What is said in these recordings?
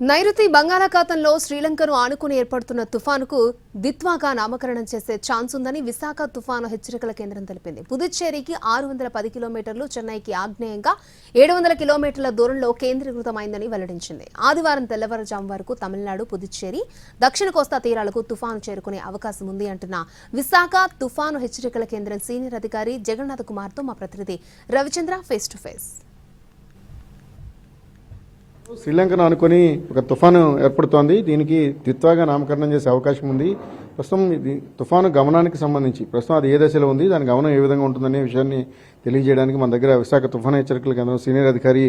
నైరుతి బంగాళాఖాతంలో శ్రీలంకను ఆనుకుని ఏర్పడుతున్న తుఫానుకు దిత్వాగా నామకరణం చేసే ఛాన్స్ ఉందని విశాఖ తుఫాను హెచ్చరికల కేంద్రం తెలిపింది. పుదుచ్చేరికి 610 కిలోమీటర్లు, చెన్నైకి ఆగ్నేయంగా 700 కిలోమీటర్ల దూరంలో కేంద్రీకృతమైందని వెల్లడించింది. ఆదివారం తెల్లవారుజాము వరకు తమిళనాడు, పుదుచ్చేరి, దక్షిణ కోస్తా తీరాలకు తుఫాను చేరుకునే అవకాశం ఉంది అంటున్న విశాఖ తుఫాను హెచ్చరికల కేంద్రం సీనియర్ అధికారి జగన్నాథ్ కుమార్తో మా ప్రతినిధి రవిచంద్ర ఫేస్ టు ఫేస్. శ్రీలంకను అనుకుని ఒక తుఫాను ఏర్పడుతోంది. దీనికి దిత్వాగా నామకరణం చేసే అవకాశం ఉంది. ప్రస్తుతం ఇది తుఫాను గమనానికి సంబంధించి ప్రస్తుతం అది ఏ దశలో ఉంది, దాని గమనం ఏ విధంగా ఉంటుందనే విషయాన్ని తెలియజేయడానికి మన దగ్గర విశాఖ తుఫాను హెచ్చరికల కేంద్రం సీనియర్ అధికారి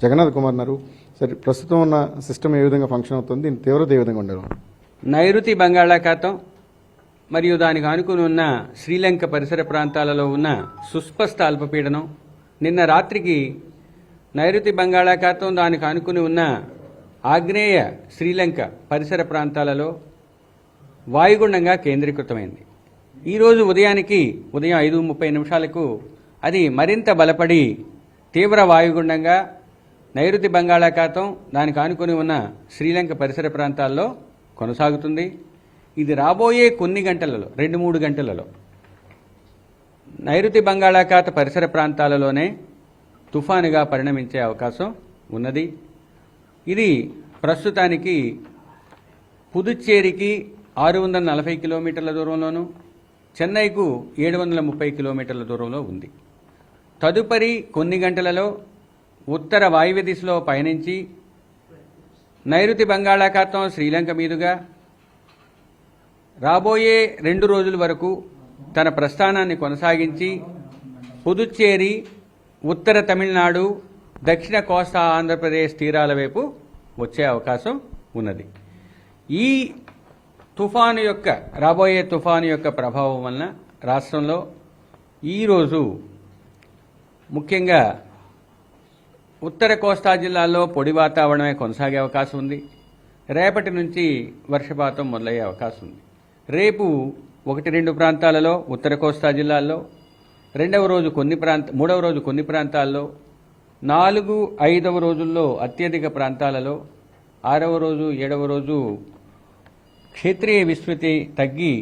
జగన్నాథ్ కుమార్ ఉన్నారు. సరే, ప్రస్తుతం ఉన్న సిస్టమ్ ఏ విధంగా ఫంక్షన్ అవుతుంది, దీని తీవ్రత ఏ విధంగా ఉండదు? నైరుతి బంగాళాఖాతం మరియు దానికి ఆనుకుని ఉన్న శ్రీలంక పరిసర ప్రాంతాలలో ఉన్న సుస్పష్ట అల్పపీడనం నిన్న రాత్రికి నైరుతి బంగాళాఖాతం దానికి ఆనుకుని ఉన్న ఆగ్నేయ శ్రీలంక పరిసర ప్రాంతాలలో వాయుగుండంగా కేంద్రీకృతమైంది. ఈరోజు ఉదయం 5:30 అది మరింత బలపడి తీవ్ర వాయుగుండంగా నైరుతి బంగాళాఖాతం దానికి ఆనుకుని ఉన్న శ్రీలంక పరిసర ప్రాంతాల్లో కొనసాగుతుంది. ఇది రాబోయే కొన్ని గంటలలో 2-3 గంటలలో నైరుతి బంగాళాఖాత పరిసర ప్రాంతాలలోనే తుఫానుగా పరిణమించే అవకాశం ఉన్నది. ఇది ప్రస్తుతానికి పుదుచ్చేరికి 640 కిలోమీటర్ల దూరంలోను, చెన్నైకు 730 కిలోమీటర్ల దూరంలో ఉంది. తదుపరి కొన్ని గంటలలో ఉత్తర వాయువ్య దిశలో పయనించి నైరుతి బంగాళాఖాతం శ్రీలంక మీదుగా రాబోయే 2 రోజుల వరకు తన ప్రస్థానాన్ని కొనసాగించి పుదుచ్చేరి, ఉత్తర తమిళనాడు, దక్షిణ కోస్తా ఆంధ్రప్రదేశ్ తీరాల వైపు వచ్చే అవకాశం ఉన్నది. ఈ రాబోయే తుఫాను యొక్క ప్రభావం వలన రాష్ట్రంలో ఈరోజు ముఖ్యంగా ఉత్తర కోస్తా జిల్లాల్లో పొడి వాతావరణమే కొనసాగే అవకాశం ఉంది. రేపటి నుంచి వర్షపాతం మొదలయ్యే అవకాశం ఉంది. రేపు 1-2 ప్రాంతాలలో ఉత్తర కోస్తా జిల్లాల్లో, మూడవ రోజు కొన్ని ప్రాంతాల్లో, 4-5వ రోజుల్లో అత్యధిక ప్రాంతాలలో, 6వ రోజు 7వ రోజు క్షేత్రీయ విస్తృతి తగ్గి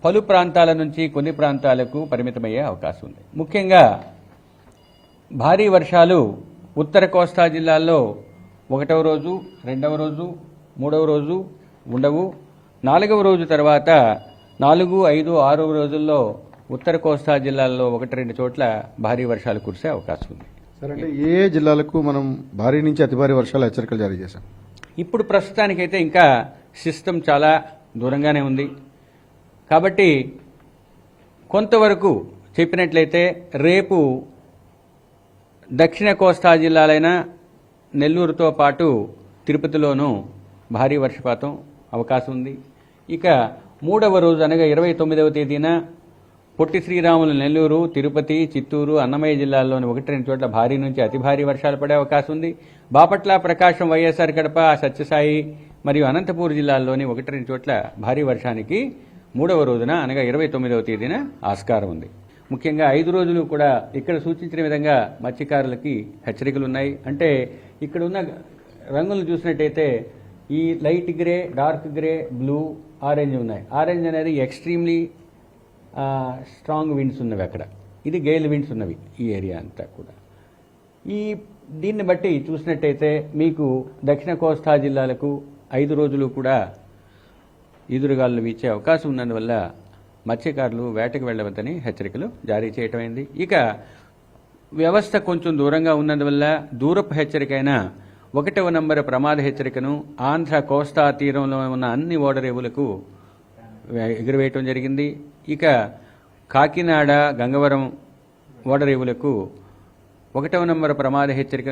పలు ప్రాంతాల నుంచి కొన్ని ప్రాంతాలకు పరిమితమయ్యే అవకాశం ఉంది. ముఖ్యంగా భారీ వర్షాలు ఉత్తర కోస్తా జిల్లాల్లో 1వ రోజు, 2వ రోజు, 3వ రోజు ఉండవు. 4వ రోజు తర్వాత 4, 5, 6వ రోజుల్లో ఉత్తర కోస్తా జిల్లాల్లో 1-2 చోట్ల భారీ వర్షాలు కురిసే అవకాశం ఉంది. సరే, అంటే ఏ జిల్లాలకు మనం భారీ నుంచి అతి భారీ వర్షాల హెచ్చరికలు జారీ చేశాం? ఇప్పుడు ప్రస్తుతానికైతే ఇంకా సిస్టమ్ చాలా దూరంగానే ఉంది కాబట్టి కొంతవరకు చెప్పినట్లయితే రేపు దక్షిణ కోస్తా జిల్లాలైన నెల్లూరుతో పాటు తిరుపతిలోనూ భారీ వర్షపాతం అవకాశం ఉంది. ఇక 3వ రోజు అనగా 29వ తేదీన పొట్టి శ్రీరాములు నెల్లూరు, తిరుపతి, చిత్తూరు, అన్నమయ్య జిల్లాల్లోని 1-2 చోట్ల భారీ నుంచి అతి భారీ వర్షాలు పడే అవకాశం ఉంది. బాపట్ల, ప్రకాశం, వైఎస్ఆర్ కడప, సత్యసాయి మరియు అనంతపూర్ జిల్లాల్లోని 1-2 చోట్ల భారీ వర్షానికి 3వ రోజున అనగా 29వ తేదీన ఆస్కారం ఉంది. ముఖ్యంగా 5 రోజులు కూడా ఇక్కడ సూచించిన విధంగా మత్స్యకారులకి హెచ్చరికలు ఉన్నాయి. అంటే ఇక్కడ ఉన్న రంగులు చూసినట్టయితే ఈ light grey, dark grey, blue, orange ఉన్నాయి. ఆరెంజ్ అనేది ఎక్స్ట్రీమ్లీ స్ట్రాంగ్ విండ్స్ ఉన్నవి, అక్కడ ఇది గేల్ విండ్స్ ఉన్నవి ఈ ఏరియా అంతా కూడా. దీన్ని బట్టి చూసినట్టయితే మీకు దక్షిణ కోస్తా జిల్లాలకు 5 రోజులు కూడా ఈదురుగాలు వీచే అవకాశం ఉన్నందువల్ల మత్స్యకారులు వేటకు వెళ్లవద్దని హెచ్చరికలు జారీ చేయటమైంది. ఇక వ్యవస్థ కొంచెం దూరంగా ఉన్నందువల్ల దూరపు హెచ్చరికైన 1వ నంబర్ ప్రమాద హెచ్చరికను ఆంధ్ర కోస్తా తీరంలో ఉన్న అన్ని ఓడరేవులకు ఎగురవేయటం జరిగింది. ఇక కాకినాడ, గంగవరం ఓడరేవులకు 1వ నంబర్ ప్రమాద హెచ్చరిక